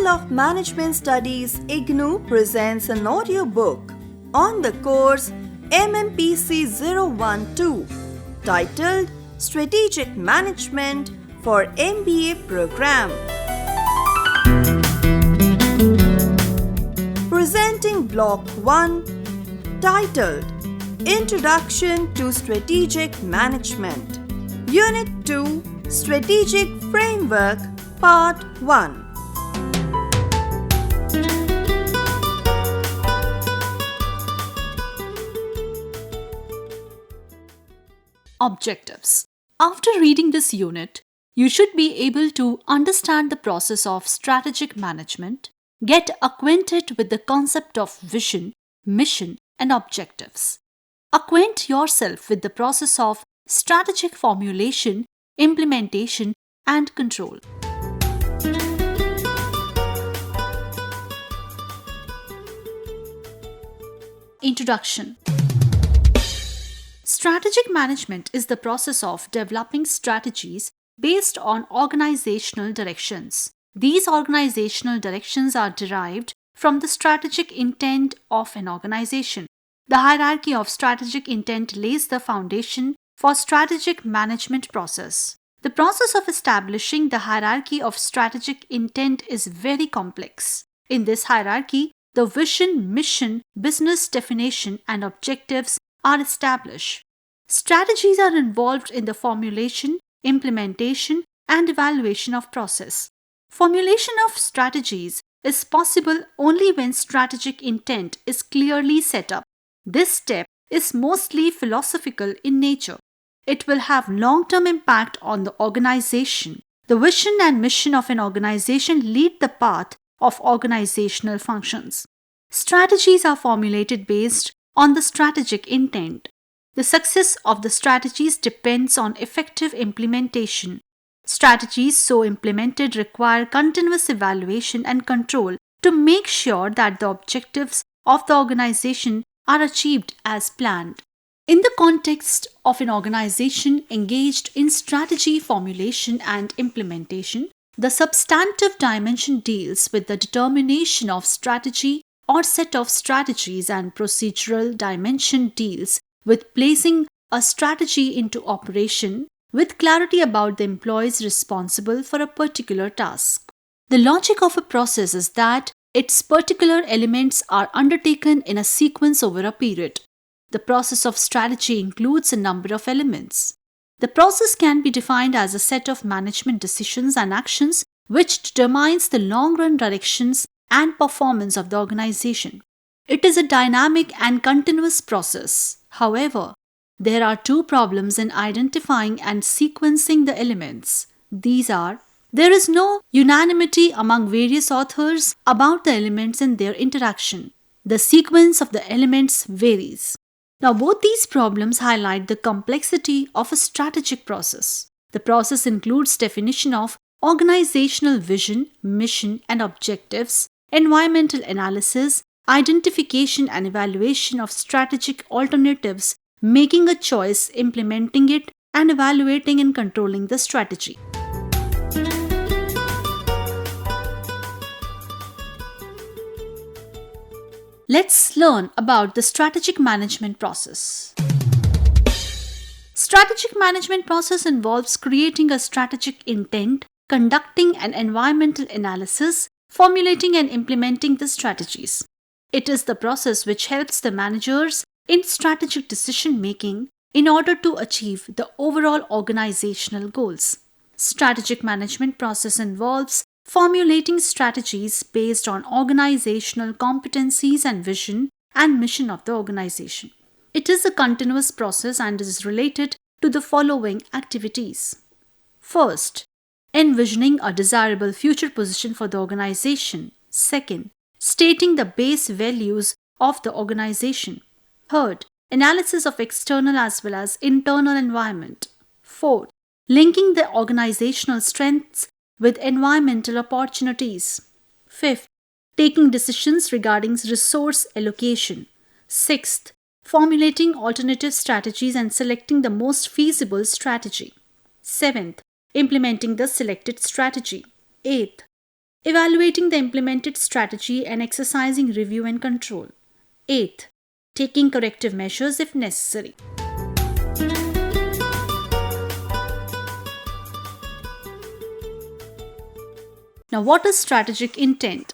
School of Management Studies IGNOU presents an audiobook on the course MMPC-012 titled Strategic Management for MBA Program. Presenting Block 1 titled Introduction to Strategic Management, Unit 2 Strategic Framework, Part 1. Objectives. After reading this unit, you should be able to understand the process of strategic management, get acquainted with the concept of vision, mission, and objectives. Acquaint yourself with the process of strategic formulation, implementation, and control. Introduction. Strategic management is the process of developing strategies based on organizational directions. These organizational directions are derived from the strategic intent of an organization. The hierarchy of strategic intent lays the foundation for strategic management process. The process of establishing the hierarchy of strategic intent is very complex. In this hierarchy, the vision, mission, business definition, and objectives are established. Strategies are involved in the formulation, implementation, and evaluation of process. Formulation of strategies is possible only when strategic intent is clearly set up. This step is mostly philosophical in nature. It will have long-term impact on the organization. The vision and mission of an organization lead the path of organizational functions. Strategies are formulated based on the strategic intent. The success of the strategies depends on effective implementation. Strategies so implemented require continuous evaluation and control to make sure that the objectives of the organization are achieved as planned. In the context of an organization engaged in strategy formulation and implementation, the substantive dimension deals with the determination of strategy or set of strategies, and procedural dimension deals with placing a strategy into operation with clarity about the employees responsible for a particular task. The logic of a process is that its particular elements are undertaken in a sequence over a period. The process of strategy includes a number of elements. The process can be defined as a set of management decisions and actions which determines the long-run directions and performance of the organization. It is a dynamic and continuous process. However, there are two problems in identifying and sequencing the elements. These are: there is no unanimity among various authors about the elements and their interaction. The sequence of the elements varies. Now, both these problems highlight the complexity of a strategic process. The process includes definition of organizational vision, mission, and objectives, environmental analysis, identification and evaluation of strategic alternatives, making a choice, implementing it, and evaluating and controlling the strategy. Let's learn about the strategic management process. Strategic management process involves creating a strategic intent, conducting an environmental analysis, formulating and implementing the strategies. It is the process which helps the managers in strategic decision making in order to achieve the overall organizational goals. Strategic management process involves formulating strategies based on organizational competencies and vision and mission of the organization. It is a continuous process and is related to the following activities. First, envisioning a desirable future position for the organization. Second, stating the base values of the organization. Third, analysis of external as well as internal environment. Fourth, linking the organizational strengths with environmental opportunities. Fifth, taking decisions regarding resource allocation. Sixth, formulating alternative strategies and selecting the most feasible strategy. Seventh, implementing the selected strategy. Eighth, evaluating the implemented strategy and exercising review and control. 8th, taking corrective measures if necessary. Now, what is strategic intent?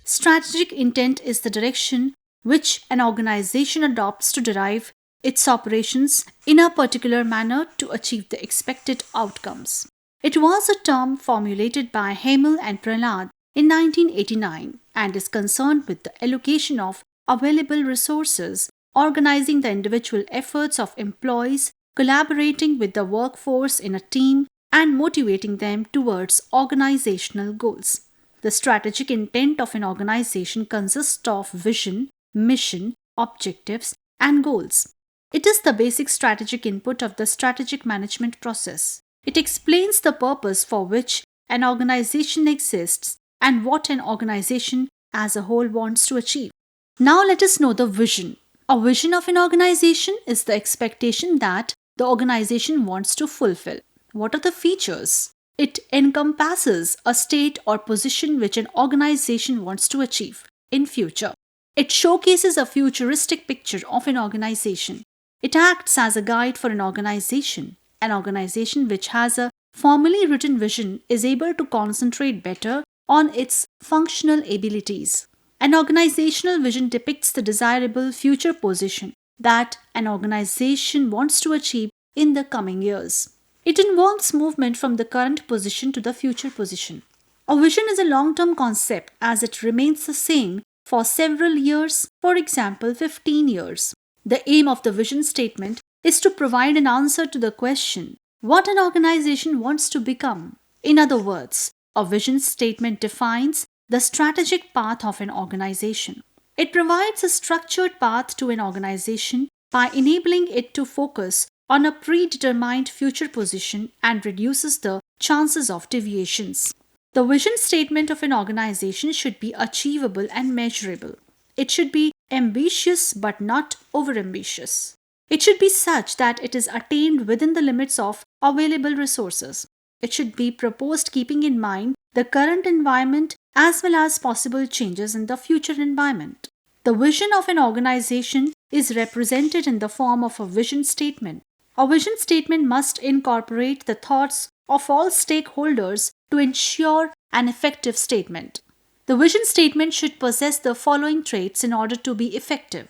Strategic intent is the direction which an organization adopts to derive its operations in a particular manner to achieve the expected outcomes. It was a term formulated by Hemel and Prahlad in 1989 and is concerned with the allocation of available resources, organizing the individual efforts of employees, collaborating with the workforce in a team, and motivating them towards organizational goals. The strategic intent of an organization consists of vision, mission, objectives, and goals. It is the basic strategic input of the strategic management process. It explains the purpose for which an organization exists and what an organization as a whole wants to achieve. Now let us know the vision. A vision of an organization is the expectation that the organization wants to fulfill. What are the features? It encompasses a state or position which an organization wants to achieve in future. It showcases a futuristic picture of an organization. It acts as a guide for an organization. An organization which has a formally written vision is able to concentrate better on its functional abilities. An organizational vision depicts the desirable future position that an organization wants to achieve in the coming years. It involves movement from the current position to the future position. A vision is a long-term concept as it remains the same for several years, for example 15 years. The aim of the vision statement is to provide an answer to the question what an organization wants to become. In other words, a vision statement defines the strategic path of an organization. It provides a structured path to an organization by enabling it to focus on a predetermined future position and reduces the chances of deviations. The vision statement of an organization should be achievable and measurable. It should be ambitious but not overambitious. It should be such that it is attained within the limits of available resources. It should be proposed keeping in mind the current environment as well as possible changes in the future environment. The vision of an organization is represented in the form of a vision statement. A vision statement must incorporate the thoughts of all stakeholders to ensure an effective statement. The vision statement should possess the following traits in order to be effective.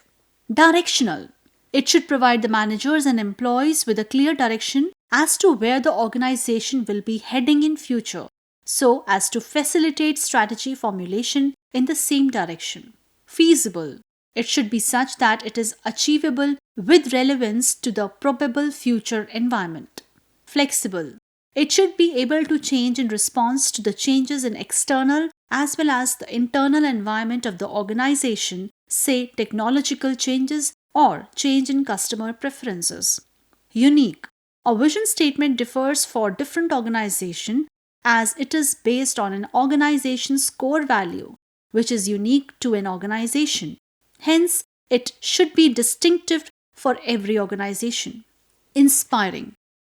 Directional. It should provide the managers and employees with a clear direction as to where the organization will be heading in future, so as to facilitate strategy formulation in the same direction. Feasible. It should be such that it is achievable with relevance to the probable future environment. Flexible. It should be able to change in response to the changes in external as well as the internal environment of the organization, say technological changes or change in customer preferences. Unique. A vision statement differs for different organizations as it is based on an organization's core value, which is unique to an organization. Hence, it should be distinctive for every organization. Inspiring.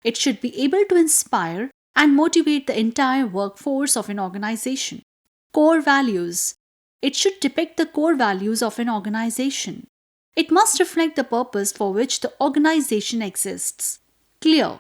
It should be able to inspire and motivate the entire workforce of an organization. Core values. It should depict the core values of an organization. It must reflect the purpose for which the organization exists. Clear.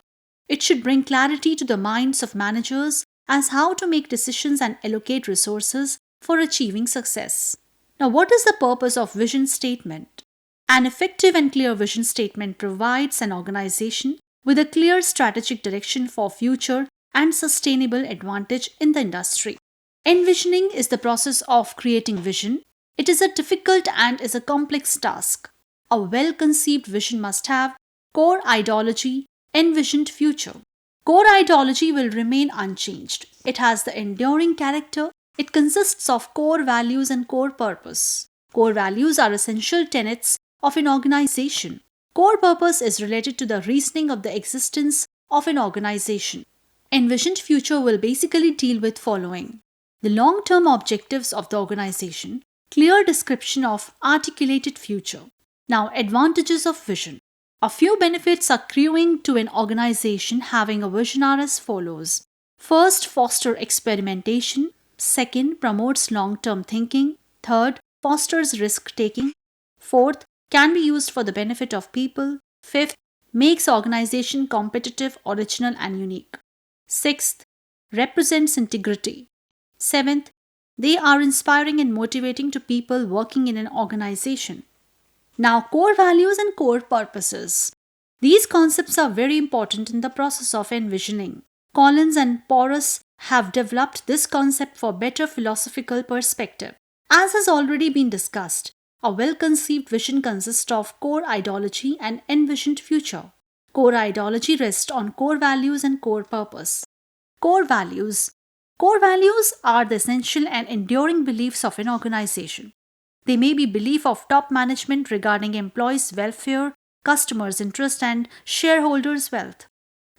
It should bring clarity to the minds of managers as how to make decisions and allocate resources for achieving success. Now, what is the purpose of vision statement? An effective and clear vision statement provides an organization with a clear strategic direction for future and sustainable advantage in the industry. Envisioning is the process of creating vision. It is a difficult and is a complex task. A well-conceived vision must have core ideology, envisioned future. Core ideology will remain unchanged. It has the enduring character. It consists of core values and core purpose. Core values are essential tenets of an organization. Core purpose is related to the reasoning of the existence of an organization. Envisioned future will basically deal with following: the long-term objectives of the organization, clear description of articulated future. Now, advantages of vision. A few benefits accruing to an organization having a vision are as follows. First, foster experimentation. Second, promotes long-term thinking. Third, fosters risk-taking. Fourth, can be used for the benefit of people. Fifth, makes organization competitive, original, and unique. Sixth, represents integrity. Seventh, they are inspiring and motivating to people working in an organization. Now, core values and core purposes. These concepts are very important in the process of envisioning. Collins and Porras have developed this concept for better philosophical perspective. As has already been discussed, a well-conceived vision consists of core ideology and envisioned future. Core ideology rests on core values and core purpose. Core values. Core values are the essential and enduring beliefs of an organization. They may be belief of top management regarding employees' welfare, customers' interest, and shareholders' wealth.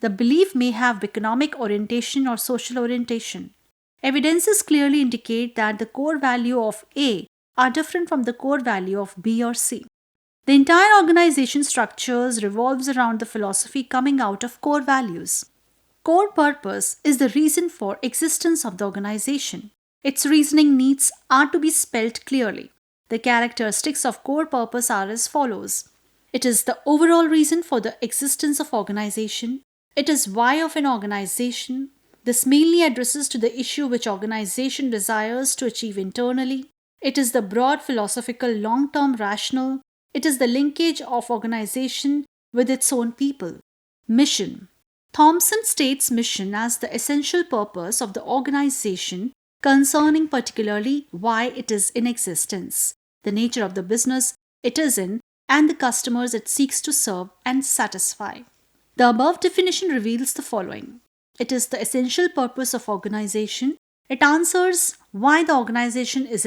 The belief may have economic orientation or social orientation. Evidences clearly indicate that the core value of A are different from the core value of B or C. The entire organization structures revolves around the philosophy coming out of core values. Core purpose is the reason for existence of the organization. Its reasoning needs are to be spelled clearly. The characteristics of core purpose are as follows. It is the overall reason for the existence of organization. It is why of an organization. This mainly addresses to the issue which organization desires to achieve internally. It is the broad philosophical long-term rationale. It is the linkage of organization with its own people. Mission. Thompson states mission as the essential purpose of the organization concerning particularly why it is in existence, the nature of the business it is in, and the customers it seeks to serve and satisfy. The above definition reveals the following. It is the essential purpose of organization. It answers why the organization is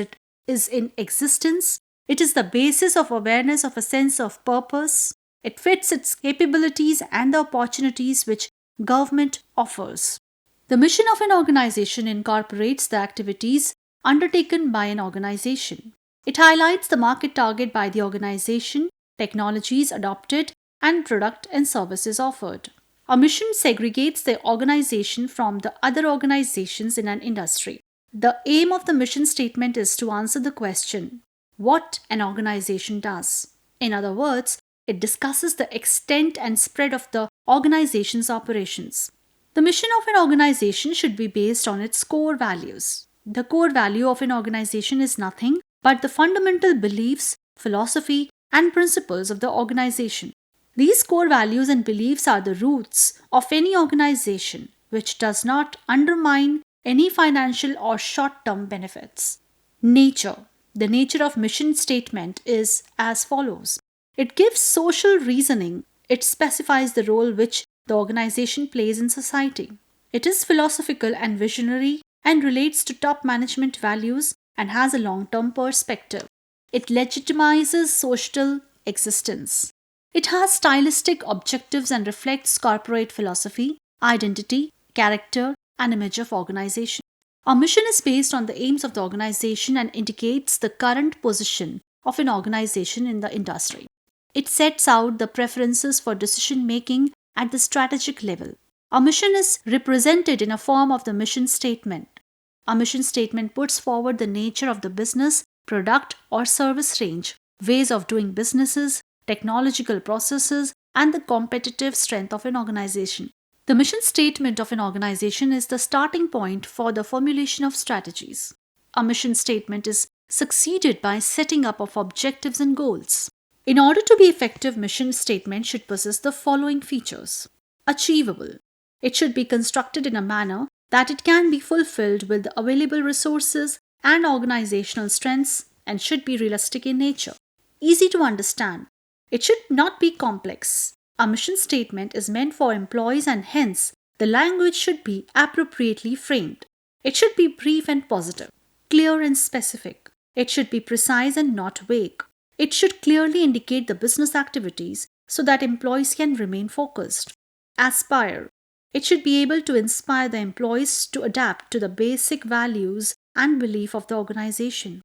in existence. It is the basis of awareness of a sense of purpose. It fits its capabilities and the opportunities which government offers. The mission of an organization incorporates the activities undertaken by an organization. It highlights the market target by the organization, technologies adopted, and product and services offered. A mission segregates the organization from the other organizations in an industry. The aim of the mission statement is to answer the question, what an organization does. In other words, it discusses the extent and spread of the organization's operations. The mission of an organization should be based on its core values. The core value of an organization is nothing but the fundamental beliefs, philosophy, and principles of the organization. These core values and beliefs are the roots of any organization which does not undermine any financial or short-term benefits. Nature. The nature of mission statement is as follows. It gives social reasoning. It specifies the role which the organization plays in society. It is philosophical and visionary and relates to top management values and has a long-term perspective. It legitimizes social existence. It has stylistic objectives and reflects corporate philosophy, identity, character, and image of organization. Our mission is based on the aims of the organization and indicates the current position of an organization in the industry. It sets out the preferences for decision making at the strategic level. Our mission is represented in a form of the mission statement. Our mission statement puts forward the nature of the business, product, or service range, ways of doing businesses, technological processes, and the competitive strength of an organization. The mission statement of an organization is the starting point for the formulation of strategies. A mission statement is succeeded by setting up of objectives and goals. In order to be effective, mission statement should possess the following features. Achievable. It should be constructed in a manner that it can be fulfilled with the available resources and organizational strengths and should be realistic in nature. Easy to understand. It should not be complex. A mission statement is meant for employees and hence the language should be appropriately framed. It should be brief and positive, clear and specific. It should be precise and not vague. It should clearly indicate the business activities so that employees can remain focused. Aspire. It should be able to inspire the employees to adapt to the basic values and belief of the organization.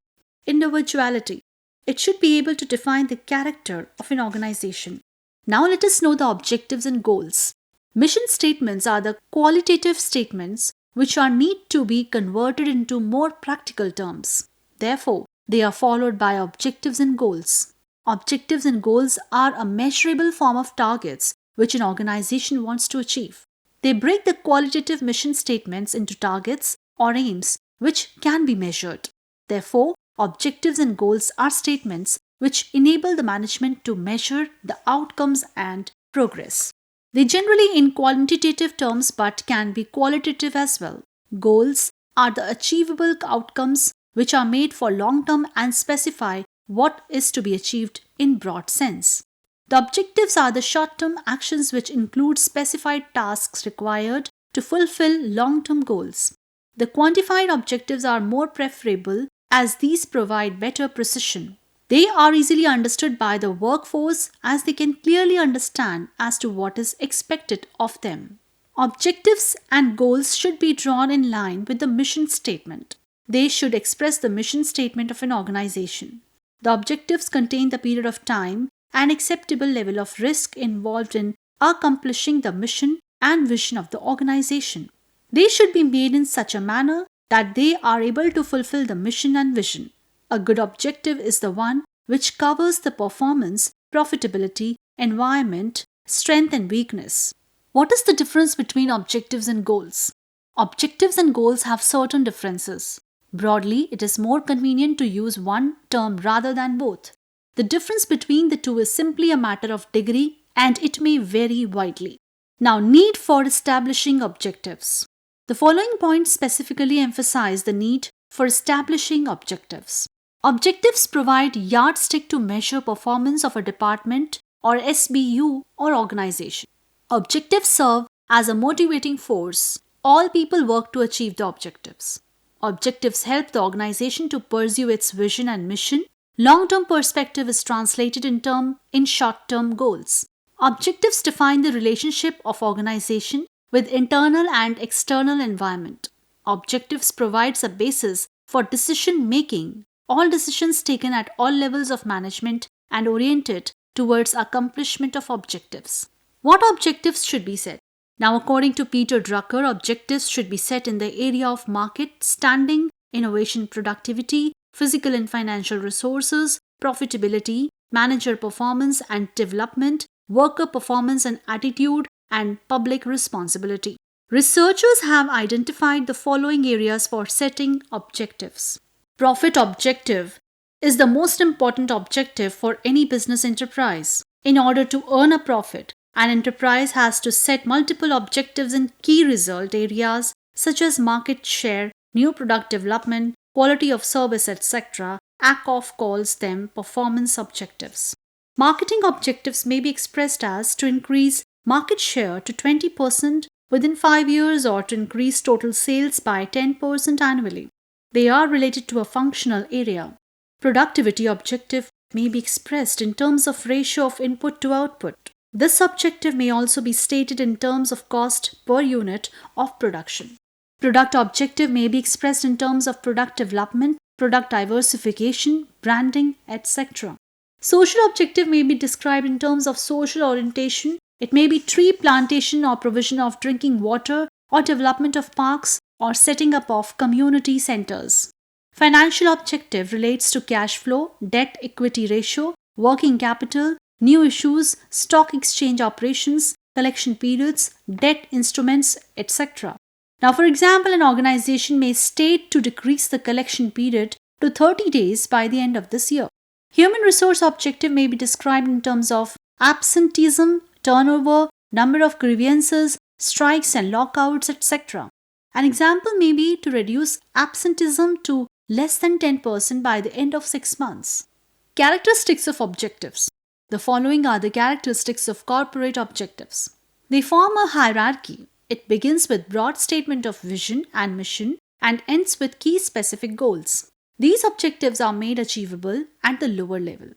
Individuality. It should be able to define the character of an organization. Now let us know the objectives and goals. Mission statements are the qualitative statements which are need to be converted into more practical terms. Therefore, they are followed by objectives and goals. Objectives and goals are a measurable form of targets which an organization wants to achieve. They break the qualitative mission statements into targets or aims which can be measured. Therefore, objectives and goals are statements which enable the management to measure the outcomes and progress. They generally in quantitative terms but can be qualitative as well. Goals are the achievable outcomes which are made for long term and specify what is to be achieved in broad sense. The objectives are the short-term actions which include specified tasks required to fulfill long-term goals. The quantified objectives are more preferable as these provide better precision. They are easily understood by the workforce as they can clearly understand as to what is expected of them. Objectives and goals should be drawn in line with the mission statement. They should express the mission statement of an organization. The objectives contain the period of time and acceptable level of risk involved in accomplishing the mission and vision of the organization. They should be made in such a manner that they are able to fulfill the mission and vision. A good objective is the one which covers the performance, profitability, environment, strength and weakness. What is the difference between objectives and goals? Objectives and goals have certain differences. Broadly, it is more convenient to use one term rather than both. The difference between the two is simply a matter of degree and it may vary widely. Now, need for establishing objectives. The following points specifically emphasize the need for establishing objectives. Objectives provide yardstick to measure performance of a department or SBU or organization. Objectives serve as a motivating force. All people work to achieve the objectives. Objectives help the organization to pursue its vision and mission. Long-term perspective is translated in short-term goals. Objectives define the relationship of organization with internal and external environment. Objectives provides a basis for decision making. All decisions taken at all levels of management and oriented towards accomplishment of objectives. What objectives should be set? Now, according to Peter Drucker, objectives should be set in the area of market, standing, innovation, productivity, physical and financial resources, profitability, manager performance and development, worker performance and attitude, and public responsibility. Researchers have identified the following areas for setting objectives. Profit objective is the most important objective for any business enterprise. In order to earn a profit, an enterprise has to set multiple objectives in key result areas such as market share, new product development, quality of service, etc. ACOF calls them performance objectives. Marketing objectives may be expressed as to increase market share to 20% within 5 years or to increase total sales by 10% annually. They are related to a functional area. Productivity objective may be expressed in terms of ratio of input to output. This objective may also be stated in terms of cost per unit of production. Product objective may be expressed in terms of product development, product diversification, branding, etc. Social objective may be described in terms of social orientation. It may be tree plantation or provision of drinking water or development of parks or setting up of community centers. Financial objective relates to cash flow, debt equity ratio, working capital, new issues, stock exchange operations, collection periods, debt instruments, etc. Now, for example, an organization may state to decrease the collection period to 30 days by the end of this year. Human resource objective may be described in terms of absenteeism, turnover, number of grievances, strikes and lockouts, etc. An example may be to reduce absenteeism to less than 10% by the end of 6 months. Characteristics of objectives. The following are the characteristics of corporate objectives. They form a hierarchy. It begins with broad statement of vision and mission and ends with key specific goals. These objectives are made achievable at the lower level.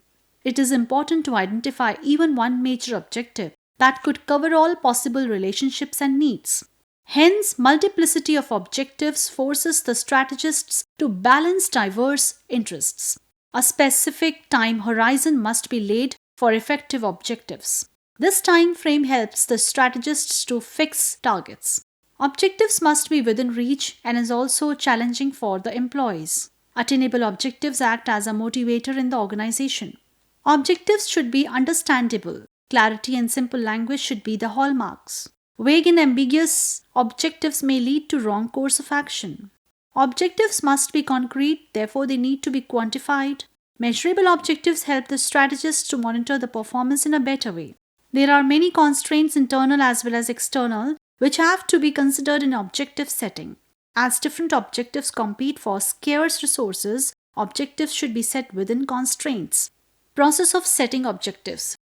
It is important to identify even one major objective that could cover all possible relationships and needs. Hence, multiplicity of objectives forces the strategists to balance diverse interests. A specific time horizon must be laid for effective objectives. This time frame helps the strategists to fix targets. Objectives must be within reach and is also challenging for the employees. Attainable objectives act as a motivator in the organization. Objectives should be understandable. Clarity and simple language should be the hallmarks. Vague and ambiguous objectives may lead to wrong course of action. Objectives must be concrete, therefore they need to be quantified. Measurable objectives help the strategist to monitor the performance in a better way. There are many constraints, internal as well as external, which have to be considered in objective setting. As different objectives compete for scarce resources, objectives should be set within constraints. Process of setting objectives.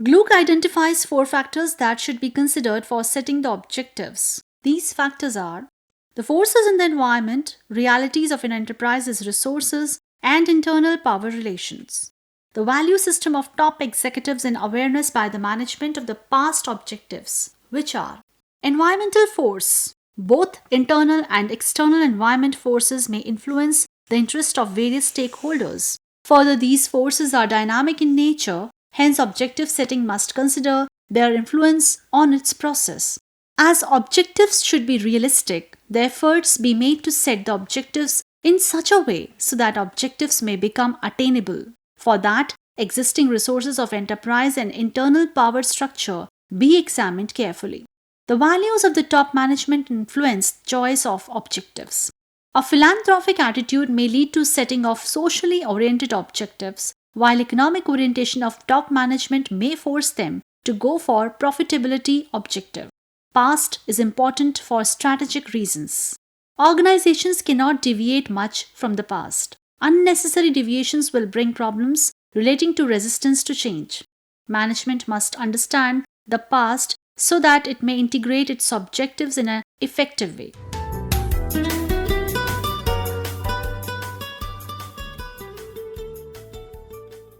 Gluck identifies 4 factors that should be considered for setting the objectives. These factors are the forces in the environment, realities of an enterprise's resources, and internal power relations. The value system of top executives and awareness by the management of the past objectives, which are environmental force. Both internal and external environment forces may influence the interest of various stakeholders. Further, these forces are dynamic in nature, hence objective setting must consider their influence on its process. As objectives should be realistic, the efforts be made to set the objectives in such a way so that objectives may become attainable. For that, existing resources of enterprise and internal power structure be examined carefully. The values of the top management influence choice of objectives. A philanthropic attitude may lead to setting of socially oriented objectives, while economic orientation of top management may force them to go for profitability objective. Past is important for strategic reasons. Organizations cannot deviate much from the past. Unnecessary deviations will bring problems relating to resistance to change. Management must understand the past so that it may integrate its objectives in an effective way.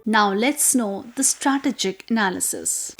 Now let's know the strategic analysis.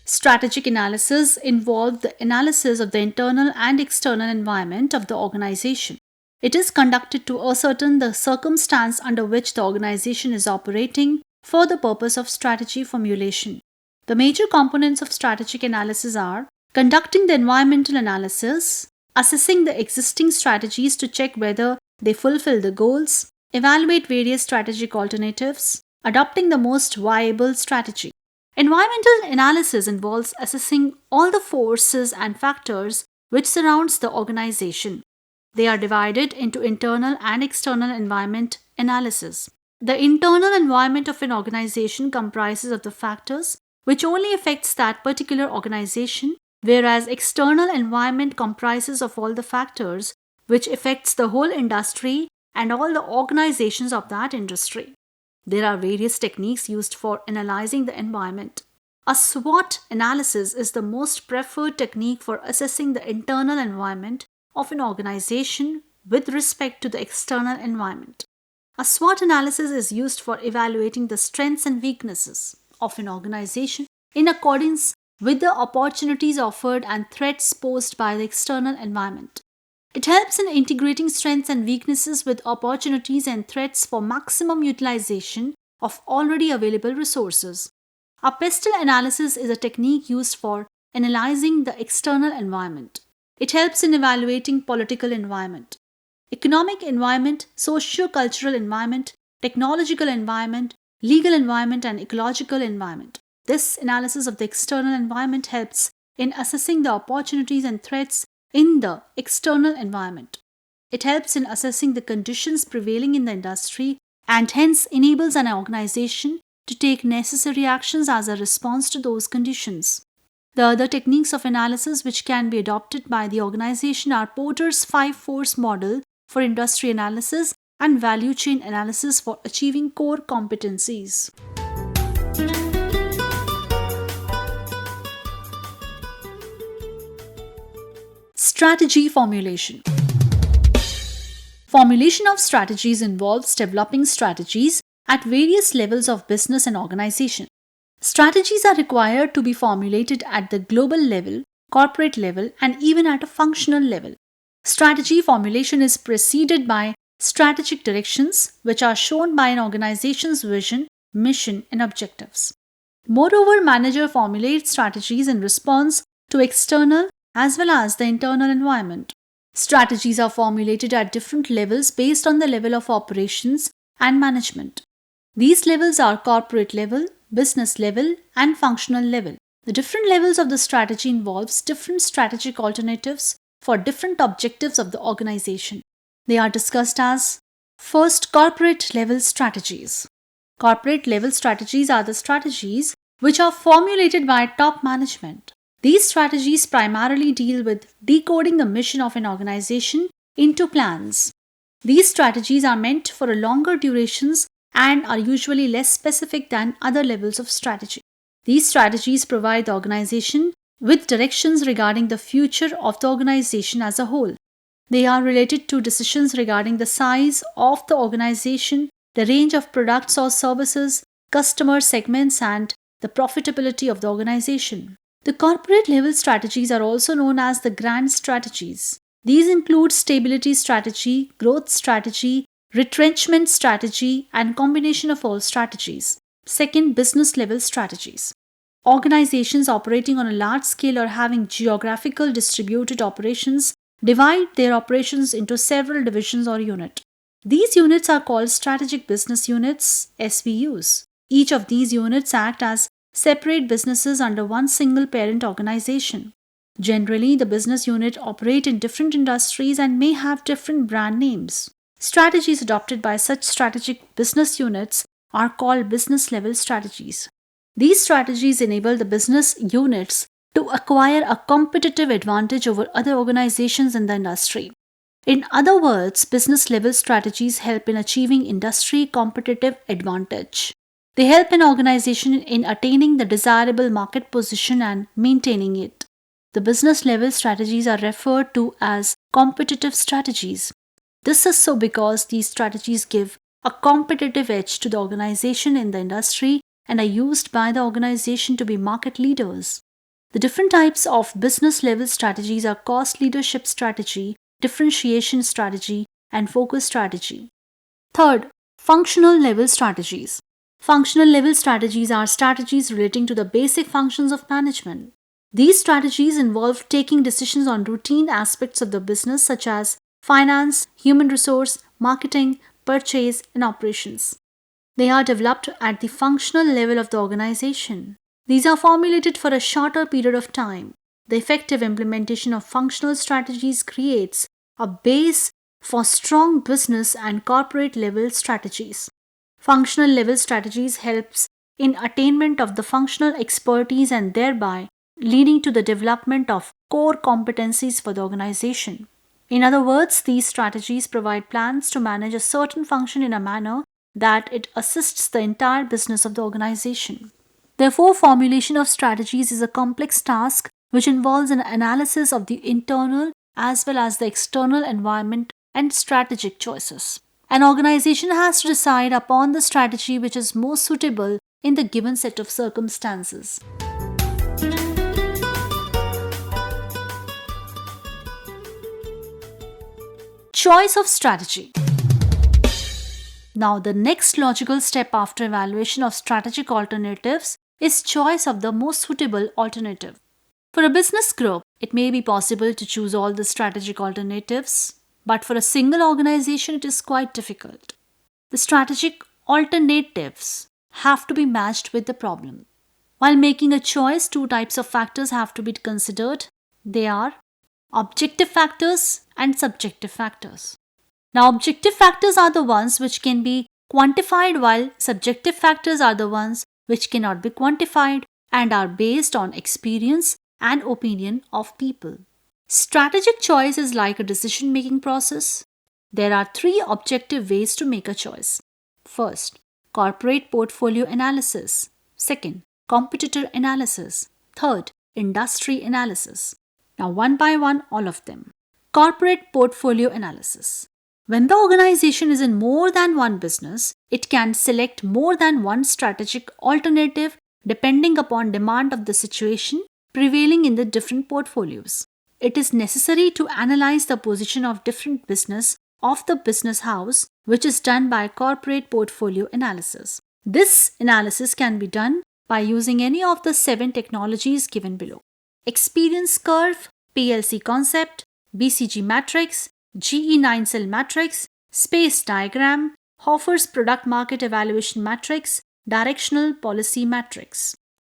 Strategic analysis involves the analysis of the internal and external environment of the organization. It is conducted to ascertain the circumstance under which the organization is operating for the purpose of strategy formulation. The major components of strategic analysis are conducting the environmental analysis, assessing the existing strategies to check whether they fulfill the goals, evaluate various strategic alternatives, adopting the most viable strategy. Environmental analysis involves assessing all the forces and factors which surrounds the organization. They are divided into internal and external environment analysis. The internal environment of an organization comprises of the factors which only affects that particular organization, whereas external environment comprises of all the factors which affects the whole industry and all the organizations of that industry. There are various techniques used for analyzing the environment. A SWOT analysis is the most preferred technique for assessing the internal environment of an organization with respect to the external environment. A SWOT analysis is used for evaluating the strengths and weaknesses of an organization in accordance with the opportunities offered and threats posed by the external environment. It helps in integrating strengths and weaknesses with opportunities and threats for maximum utilization of already available resources. A pestle analysis is a technique used for analyzing the external environment. It helps in evaluating political environment, economic environment, socio-cultural environment, technological environment, legal environment, and ecological environment. This analysis of the external environment helps in assessing the opportunities and threats in the external environment. It helps in assessing the conditions prevailing in the industry and hence enables an organization to take necessary actions as a response to those conditions. The other techniques of analysis which can be adopted by the organization are Porter's 5-force model for industry analysis and value chain analysis for achieving core competencies. Strategy formulation. Formulation of strategies involves developing strategies at various levels of business and organization. Strategies are required to be formulated at the global level, corporate level, and even at a functional level. Strategy formulation is preceded by strategic directions, which are shown by an organization's vision, mission, and objectives. Moreover, manager formulates strategies in response to external as well as the internal environment. Strategies are formulated at different levels based on the level of operations and management. These levels are corporate level, business level, and functional level. The different levels of the strategy involves different strategic alternatives for different objectives of the organization. They are discussed as first, corporate level strategies. Corporate level strategies are the strategies which are formulated by top management. These strategies primarily deal with decoding the mission of an organization into plans. These strategies are meant for a longer durations and are usually less specific than other levels of strategy. These strategies provide the organization with directions regarding the future of the organization as a whole. They are related to decisions regarding the size of the organization, the range of products or services, customer segments, and the profitability of the organization. The corporate level strategies are also known as the grand strategies. These include stability strategy, growth strategy, retrenchment strategy, and combination of all strategies. Second, business level strategies. Organizations operating on a large scale or having geographical distributed operations divide their operations into several divisions or units. These units are called strategic business units, SBUs. Each of these units act as separate businesses under one single parent organization. Generally, the business unit operate in different industries and may have different brand names. Strategies adopted by such strategic business units are called business level strategies. These strategies enable the business units to acquire a competitive advantage over other organizations in the industry. In other words, business level strategies help in achieving industry competitive advantage. They help an organization in attaining the desirable market position and maintaining it. The business level strategies are referred to as competitive strategies. This is so because these strategies give a competitive edge to the organization in the industry and are used by the organization to be market leaders. The different types of business level strategies are cost leadership strategy, differentiation strategy, and focus strategy. Third, functional level strategies. Functional level strategies are strategies relating to the basic functions of management. These strategies involve taking decisions on routine aspects of the business such as finance, human resource, marketing, purchase, and operations. They are developed at the functional level of the organization. These are formulated for a shorter period of time. The effective implementation of functional strategies creates a base for strong business and corporate level strategies. Functional level strategies helps in attainment of the functional expertise and thereby leading to the development of core competencies for the organization. In other words, these strategies provide plans to manage a certain function in a manner that it assists the entire business of the organization. Therefore, formulation of strategies is a complex task which involves an analysis of the internal as well as the external environment and strategic choices. An organization has to decide upon the strategy which is most suitable in the given set of circumstances. Choice of strategy. Now, the next logical step after evaluation of strategic alternatives is choice of the most suitable alternative. For a business group, it may be possible to choose all the strategic alternatives, but for a single organization, it is quite difficult. The strategic alternatives have to be matched with the problem. While making a choice, two types of factors have to be considered. They are objective factors and subjective factors. Now, objective factors are the ones which can be quantified, while subjective factors are the ones which cannot be quantified and are based on experience and opinion of people. Strategic choice is like a decision-making process. There are three objective ways to make a choice. First, corporate portfolio analysis. Second, competitor analysis. Third, industry analysis. Now, one by one, all of them. Corporate portfolio analysis. When the organization is in more than one business, it can select more than one strategic alternative depending upon demand of the situation prevailing in the different portfolios. It is necessary to analyze the position of different business of the business house, which is done by corporate portfolio analysis. This analysis can be done by using any of the 7 technologies given below: experience curve, PLC concept, BCG matrix, GE 9-cell matrix, space diagram, Hoffer's product market evaluation matrix, directional policy matrix.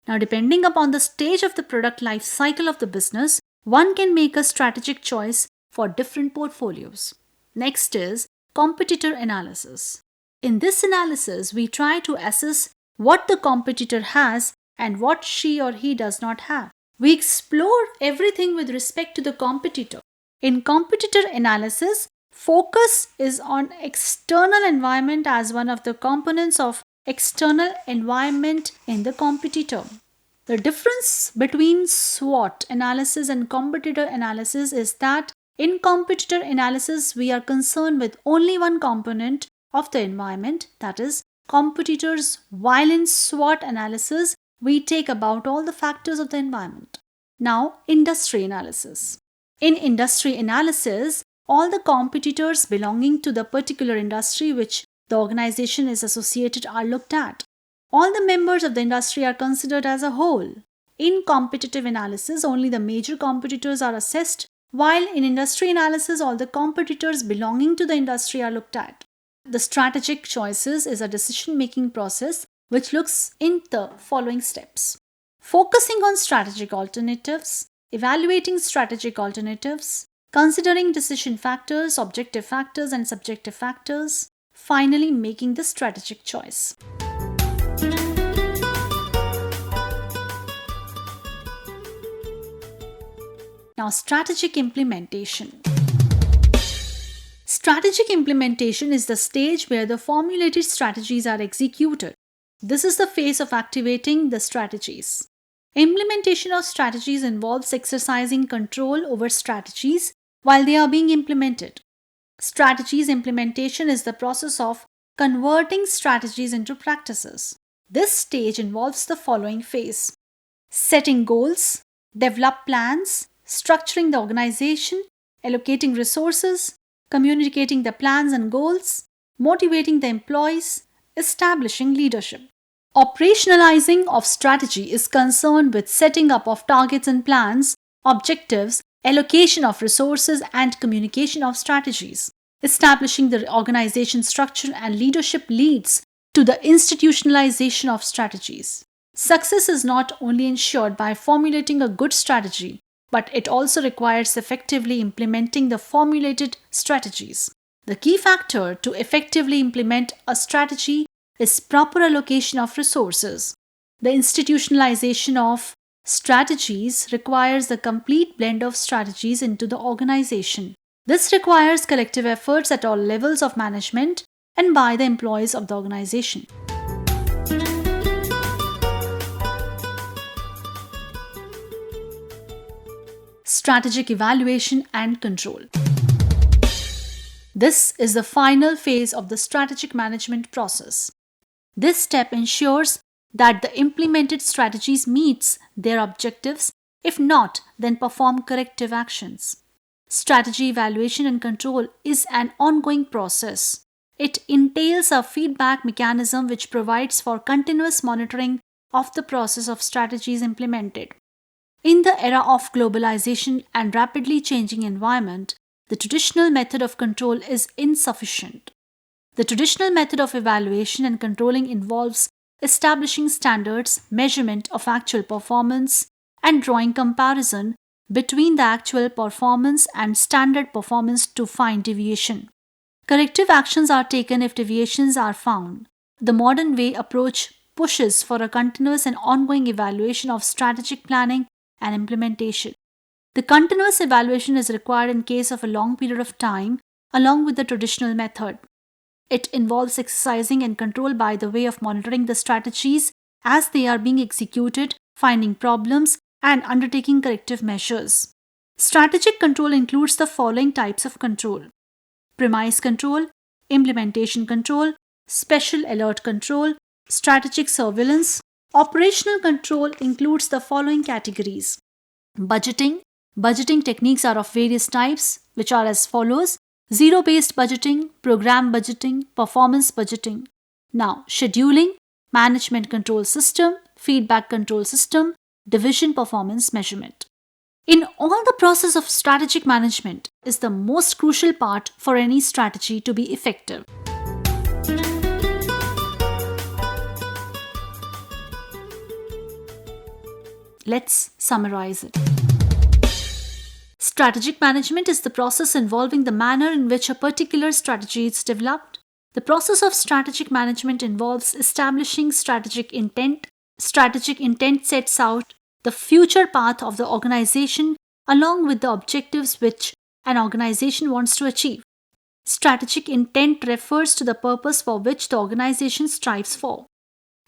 Now, depending upon the stage of the product life cycle of the business, one can make a strategic choice for different portfolios. Next is competitor analysis. In this analysis, we try to assess what the competitor has and what she or he does not have. We explore everything with respect to the competitor. In competitor analysis, focus is on external environment as one of the components of external environment in the competitor. The difference between SWOT analysis and competitor analysis is that in competitor analysis, we are concerned with only one component of the environment, that is, competitors, while in SWOT analysis, we take about all the factors of the environment. Now, industry analysis. In industry analysis, all the competitors belonging to the particular industry which the organization is associated are looked at. All the members of the industry are considered as a whole. In competitive analysis, only the major competitors are assessed, while in industry analysis, all the competitors belonging to the industry are looked at. The strategic choices is a decision-making process which looks in the following steps. Focusing on strategic alternatives, evaluating strategic alternatives, considering decision factors, objective factors and subjective factors, finally making the strategic choice. Now, strategic implementation. Strategic implementation is the stage where the formulated strategies are executed. This is the phase of activating the strategies. Implementation of strategies involves exercising control over strategies while they are being implemented. Strategies implementation is the process of converting strategies into practices. This stage involves the following phase: setting goals, develop plans, structuring the organization, allocating resources, communicating the plans and goals, motivating the employees, establishing leadership. Operationalizing of strategy is concerned with setting up of targets and plans, objectives, allocation of resources, and communication of strategies. Establishing the organization structure and leadership leads to the institutionalization of strategies. Success is not only ensured by formulating a good strategy, but it also requires effectively implementing the formulated strategies. The key factor to effectively implement a strategy is proper allocation of resources. The institutionalization of strategies requires the complete blend of strategies into the organization. This requires collective efforts at all levels of management and by the employees of the organization. Strategic evaluation and control. This is the final phase of the strategic management process. This step ensures that the implemented strategies meets their objectives. If not, then perform corrective actions. Strategy evaluation and control is an ongoing process. It entails a feedback mechanism which provides for continuous monitoring of the process of strategies implemented. In the era of globalization and rapidly changing environment, the traditional method of control is insufficient. The traditional method of evaluation and controlling involves establishing standards, measurement of actual performance, and drawing comparison between the actual performance and standard performance to find deviation. Corrective actions are taken if deviations are found. The modern way approach pushes for a continuous and ongoing evaluation of strategic planning and implementation. The continuous evaluation is required in case of a long period of time along with the traditional method. It involves exercising and control by the way of monitoring the strategies as they are being executed, finding problems, and undertaking corrective measures. Strategic control includes the following types of control: premise control, implementation control, special alert control, strategic surveillance. Operational control includes the following categories: budgeting. Budgeting techniques are of various types, which are as follows: zero-based budgeting, program budgeting, performance budgeting. Now, scheduling, management control system, feedback control system, division performance measurement. in all the process of strategic management is the most crucial part for any strategy to be effective. Let's summarize it. Strategic management is the process involving the manner in which a particular strategy is developed. The process of strategic management involves establishing strategic intent. Strategic intent sets out the future path of the organization along with the objectives which an organization wants to achieve. Strategic intent refers to the purpose for which the organization strives for.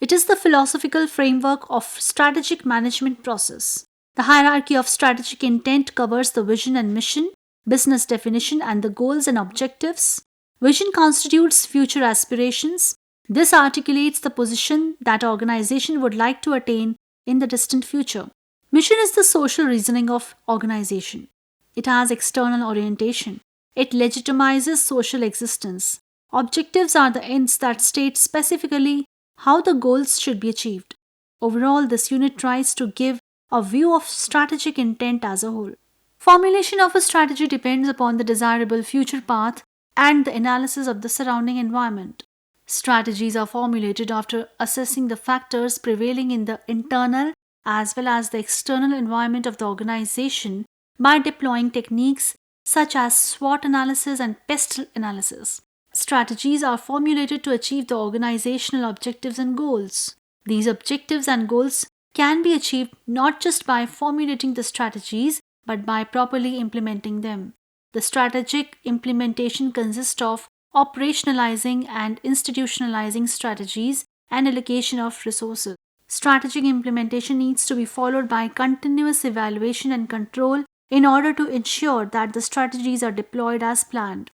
It is the philosophical framework of strategic management process. The hierarchy of strategic intent covers the vision and mission, business definition, and the goals and objectives. Vision constitutes future aspirations. This articulates the position that an organization would like to attain in the distant future. Mission is the social reasoning of organization. It has external orientation. It legitimizes social existence. Objectives are the ends that state specifically how the goals should be achieved. Overall, this unit tries to give a view of strategic intent as a whole. Formulation of a strategy depends upon the desirable future path and the analysis of the surrounding environment. Strategies are formulated after assessing the factors prevailing in the internal as well as the external environment of the organization by deploying techniques such as SWOT analysis and PEST analysis. Strategies are formulated to achieve the organizational objectives and goals. These objectives and goals can be achieved not just by formulating the strategies but by properly implementing them. The strategic implementation consists of operationalizing and institutionalizing strategies and allocation of resources. Strategic implementation needs to be followed by continuous evaluation and control in order to ensure that the strategies are deployed as planned.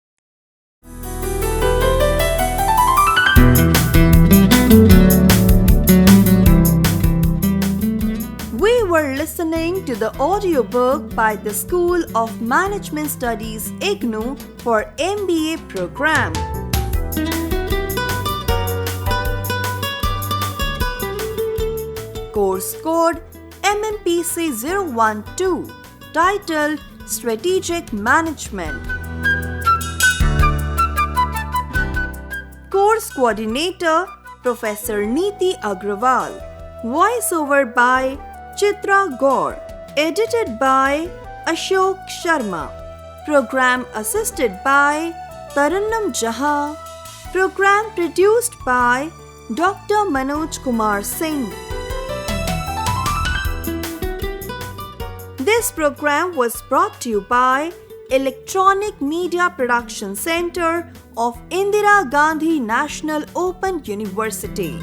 We were listening to the audiobook by the School of Management Studies IGNOU for MBA program. Course code MMPC-012, titled Strategic Management. Course coordinator Professor Neeti Agrawal. Voiceover by Chitra Gaur. Edited by Ashok Sharma. Program assisted by Tarannum Jaha. Program produced by Dr. Manoj Kumar Singh. This program was brought to you by Electronic Media Production Center of Indira Gandhi National Open University.